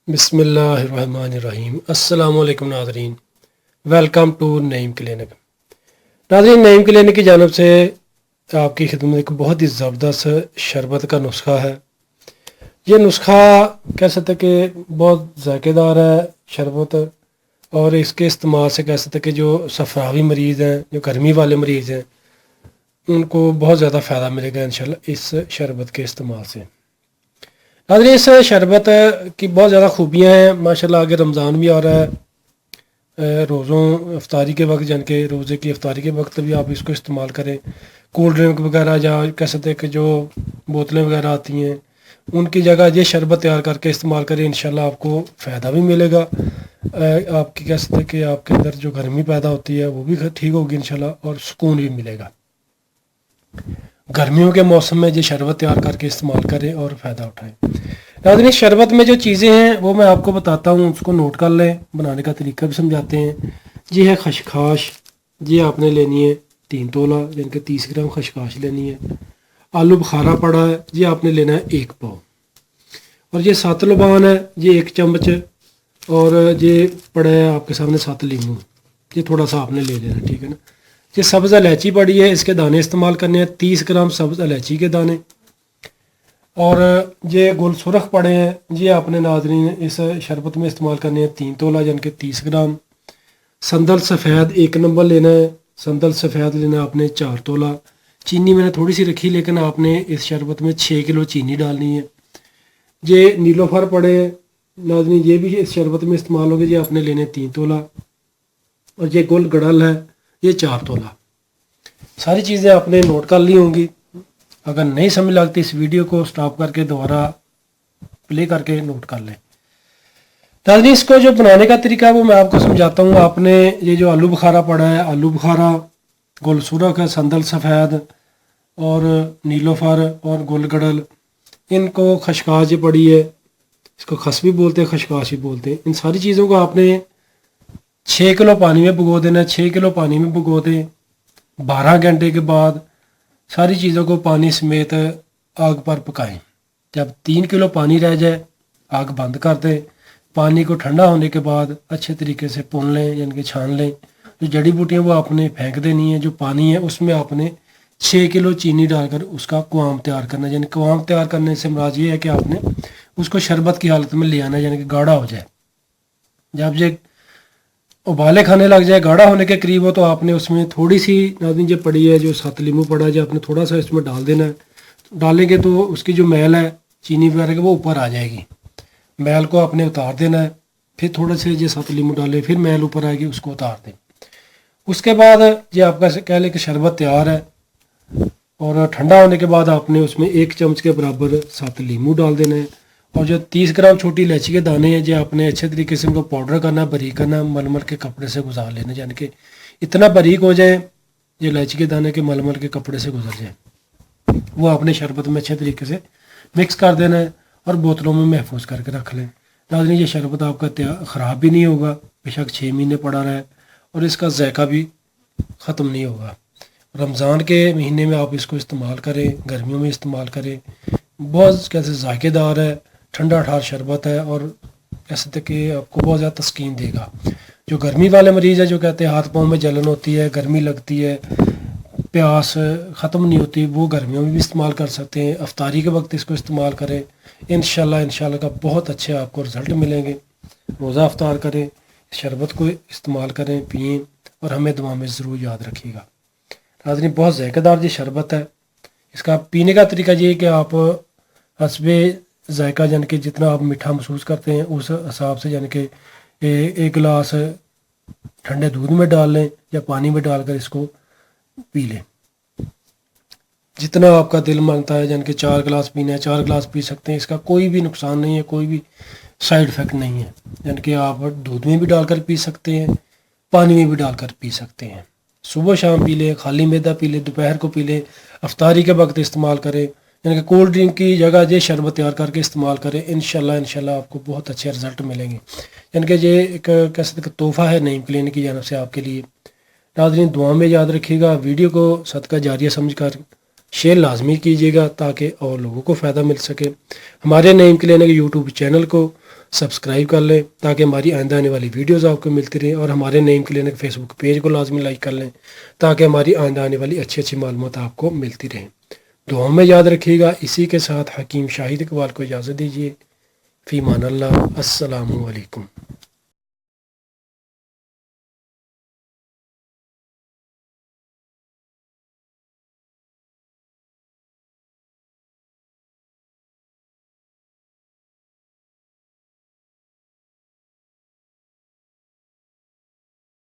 بسم اللہ الرحمن الرحیم۔ السلام علیکم ناظرین، ویلکم ٹو نعیم کلینک۔ ناظرین، نعیم کلینک کی جانب سے آپ کی خدمت ایک بہت ہی زبردست شربت کا نسخہ ہے۔ یہ نسخہ کہہ سکتے کہ بہت ذائقے دار ہے شربت، اور اس کے استعمال سے کہہ سکتے کہ جو صفراوی مریض ہیں، جو گرمی والے مریض ہیں، ان کو بہت زیادہ فائدہ ملے گا انشاءاللہ اس شربت کے استعمال سے۔ ناظرین، اس شربت کی بہت زیادہ خوبیاں ہیں ماشاءاللہ۔ آگے رمضان بھی آ رہا ہے، روزوں افطاری کے وقت، یعنی کہ روزے کی افطاری کے وقت بھی آپ اس کو استعمال کریں۔ کولڈ ڈرنک وغیرہ یا کہہ سکتے ہیں کہ جو بوتلیں وغیرہ آتی ہیں ان کی جگہ یہ شربت تیار کر کے استعمال کریں، انشاءاللہ آپ کو فائدہ بھی ملے گا۔ آپ کی کہہ سکتے ہیں کہ آپ کے اندر جو گرمی پیدا ہوتی ہے وہ بھی ٹھیک ہوگی انشاءاللہ، اور سکون بھی ملے گا۔ گرمیوں کے موسم میں یہ شربت تیار کر کے استعمال کریں اور فائدہ اٹھائیں۔ ناظرین، شربت میں جو چیزیں ہیں وہ میں آپ کو بتاتا ہوں، اس کو نوٹ کر لیں، بنانے کا طریقہ بھی سمجھاتے ہیں۔ یہ ہے خشخاش، یہ آپ نے لینی ہے 3 تولہ، یعنی کہ 30 گرام خشخاش لینی ہے۔ آلو بخارا پڑا ہے، یہ آپ نے لینا ہے 1 پاؤ۔ اور یہ 7 لبان ہے، یہ 1 چمچ۔ اور یہ پڑا ہے آپ کے سامنے 7 لیموں، یہ تھوڑا سا آپ نے لے لینا، ٹھیک ہے نا۔ یہ سبز الائچی پڑی ہے، اس کے دانے استعمال کرنے ہیں 30 گرام سبز الائچی کے دانے۔ اور یہ گل سرخ پڑے ہیں، یہ آپ نے ناظرین اس شربت میں استعمال کرنے ہیں 3 تولہ، یعنی کہ 30 گرام۔ سندل سفید 1 نمبر لینا ہے، سندل سفید لینا ہے آپ نے 4 تولہ۔ چینی میں نے تھوڑی سی رکھی، لیکن آپ نے اس شربت میں 6 کلو چینی ڈالنی ہے۔ یہ نیلوفر پڑے ہیں ناظرین، یہ بھی اس شربت میں استعمال ہوگے، یہ آپ نے لینے 3 تولہ۔ اور یہ گل گڑل ہے، یہ 4 تولہ۔ ساری چیزیں آپ نے نوٹ کر لی ہوں گی۔ اگر نہیں سمجھ لگتی اس ویڈیو کو سٹاپ کر کے دوبارہ پلے کر کے نوٹ کر لیں۔ ناظرین، اس کو جو بنانے کا طریقہ ہے وہ میں آپ کو سمجھاتا ہوں۔ آپ نے یہ جو آلو بخارا پڑا ہے، آلو بخارا، گل سرخ ہے، سندل سفید اور نیلوفر اور گل گڑل، ان کو خشخاش پڑی ہے، اس کو خس بھی بولتے ہیں، خشخاش بھی بولتے ہیں۔ ان ساری چیزوں کو آپ نے 6 کلو پانی میں بھگو دینا ہے، 6 کلو پانی میں بھگو دیں۔ 12 گھنٹے کے بعد ساری چیزوں کو پانی سمیت آگ پر پکائیں۔ جب 3 کلو پانی رہ جائے آگ بند کر دیں۔ پانی کو ٹھنڈا ہونے کے بعد اچھے طریقے سے پون لیں، یعنی کہ چھان لیں۔ جو جڑی بوٹیاں وہ آپ نے پھینک دینی ہے۔ جو پانی ہے اس میں آپ نے 6 کلو چینی ڈال کر اس کا قوام تیار کرنا ہے۔ یعنی قوام تیار کرنے سے مراد یہ ہے کہ آپ نے اس کو شربت کی حالت میں لے آنا ہے، یعنی کہ گاڑھا ہو جائے۔ جب یہ ابالے کھانے لگ جائے، گاڑھا ہونے کے قریب ہو، تو آپ نے اس میں تھوڑی سی ناظرین جو پڑی ہے، جو 7 لیموں پڑا ہے، جو آپ نے تھوڑا سا اس میں ڈال دینا ہے۔ ڈالیں گے تو اس کی جو میل ہے چینی وغیرہ کی وہ اوپر آ جائے گی۔ میل کو آپ نے اتار دینا ہے۔ پھر تھوڑے سے یہ 7 لیموں ڈالیں، پھر میل اوپر آئے گی، اس کو اتار دیں۔ اس کے بعد یہ آپ کا کہہ لیں کہ شربت تیار ہے۔ اور ٹھنڈا ہونے کے بعد آپ نے اس میں 1 چمچ کے برابر 7 لیموں ڈال دینا ہے۔ اور جو 30 گرام چھوٹی الائچی کے دانے ہیں، جو آپ نے اچھے طریقے سے ان کو پاؤڈر کرنا، باریک کرنا، مل مل کے کپڑے سے گزار لینا، یعنی کہ اتنا باریک ہو جائے یہ الائچی کے دانے کے مل مل کے کپڑے سے گزر جائیں۔ وہ اپنے شربت میں اچھے طریقے سے مکس کر دینا ہے اور بوتلوں میں محفوظ کر کے رکھ لیں۔ ناظرین، یہ شربت آپ کا خراب بھی نہیں ہوگا، بے شک 6 مہینے پڑا رہا ہے، اور اس کا ذائقہ بھی ختم نہیں ہوگا۔ رمضان کے مہینے میں آپ اس کو استعمال کریں، گرمیوں میں استعمال کریں۔ بہت کیسے ذائقے دار ہے، ٹھنڈا ٹھار شربت ہے، اور کیسے کہ آپ کو بہت زیادہ تسکین دے گا۔ جو گرمی والے مریض ہے، جو کہتے ہیں ہاتھ پاؤں میں جلن ہوتی ہے، گرمی لگتی ہے، پیاس ختم نہیں ہوتی، وہ گرمیوں میں بھی استعمال کر سکتے ہیں۔ افطاری کے وقت اس کو استعمال کریں، انشاءاللہ کا بہت اچھے آپ کو رزلٹ ملیں گے۔ روزہ افطار کریں، شربت کو استعمال کریں، پئیں، اور ہمیں دعا میں ضرور یاد رکھیے گا۔ ناظرین، بہت ذائقہ دار یہ شربت ہے۔ اس کا پینے کا طریقہ یہ ہے کہ آپ حسب ذائقہ، یعنی کہ جتنا آپ میٹھا محسوس کرتے ہیں اس حساب سے، یعنی کہ 1 گلاس ٹھنڈے دودھ میں ڈال لیں یا پانی میں ڈال کر اس کو پی لیں۔ جتنا آپ کا دل مانگتا ہے، یعنی کہ 4 گلاس پینا ہے 4 گلاس پی سکتے ہیں۔ اس کا کوئی بھی نقصان نہیں ہے، کوئی بھی سائیڈ افیکٹ نہیں ہے۔ یعنی کہ آپ دودھ میں بھی ڈال کر پی سکتے ہیں، پانی میں بھی ڈال کر پی سکتے ہیں۔ صبح شام پی لیں، خالی معدہ پی لیں، دوپہر کو پی لیں، افطاری کے وقت استعمال کریں۔ یعنی کہ کولڈ ڈرنک کی جگہ یہ شربت تیار کر کے استعمال کریں، انشاءاللہ آپ کو بہت اچھے رزلٹ ملیں گے۔ یعنی کہ یہ ایک کہہ سکتے کہ تحفہ ہے نعیم کلینک کی جانب سے آپ کے لیے۔ ناظرین، دعا میں یاد رکھیے گا، ویڈیو کو صدقہ جاریہ سمجھ کر شیئر لازمی کیجیے گا تاکہ اور لوگوں کو فائدہ مل سکے. ہمارے نعیم کلینک یوٹیوب چینل کو سبسکرائب کر لیں تاکہ ہماری آئندہ آنے والی ویڈیوز آپ کو ملتی رہیں, اور ہمارے نعیم کلینک فیس بک پیج کو لازمی لائک کر لیں تاکہ ہماری آئندہ آنے والی اچھی معلومات آپ کو ملتی رہیں. دعاؤں میں یاد رکھیے گا. اسی کے ساتھ حکیم شاہد اقبال کو اجازت دیجیے. فی امان اللہ. السلام علیکم.